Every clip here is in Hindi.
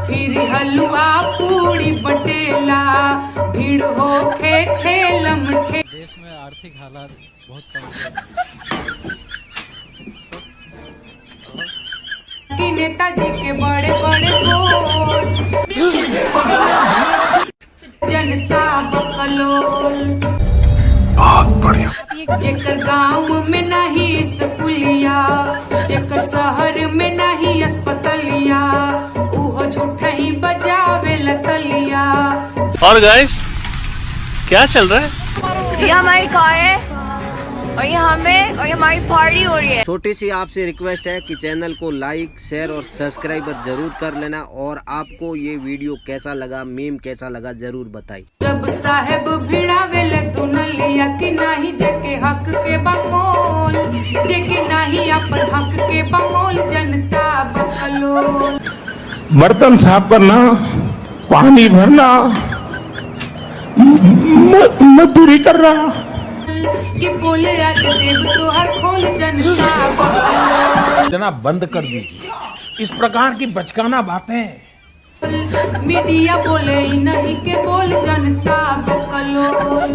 फिर हलवा पूड़ी बटेला, भीड़ हो खे ठेलम ठे। देश में आर्थिक हालात बहुत कमजोर कि नेताजी के बड़े बड़े बोल, जनता बकलोल। बहुत बढ़िया। जेकर गांव में नहीं स्कूलिया, जेकर शहर में नहीं अस्पतालिया, उहो झूठा ही बजावे लतलिया। और गाइस क्या चल रहा है? ये हमारी कार है और ये हमारी पार्टी हो रही है। छोटी सी आपसे रिक्वेस्ट है कि चैनल को लाइक शेयर और सब्सक्राइब जरूर कर लेना, और आपको ये वीडियो कैसा लगा, मीम कैसा लगा जरूर बताइए। जब साहेब भिड़ावेले दुनलिया कि नहीं जेके हक के बमोल, जेके नहीं अपन हक के बमोल, जनता बकलोल। बर्तन साफ करना, पानी भरना, मजदूरी करना। कि बोले आज देव तोहर खोल, जनता बकलोल। इतना बंद कर दीजिए इस प्रकार की बचकाना बातें। मीडिया बोले ही नहीं के बोल, जनता बकलोल।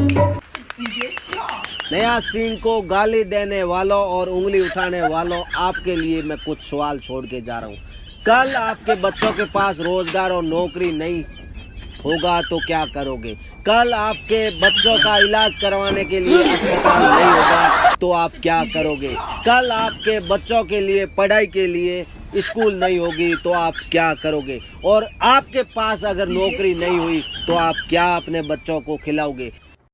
नया सीन को गाली देने वालों और उंगली उठाने वालों, आपके लिए मैं कुछ सवाल छोड़ के जा रहा हूँ। कल आपके बच्चों के पास रोजगार और नौकरी नहीं होगा तो क्या करोगे? कल आपके बच्चों का इलाज करवाने के लिए अस्पताल नहीं होगा तो आप क्या करोगे? कल आपके बच्चों के लिए पढ़ाई के लिए स्कूल नहीं होगी तो आप क्या करोगे? और आपके पास अगर नौकरी नहीं हुई तो आप क्या अपने बच्चों को खिलाओगे?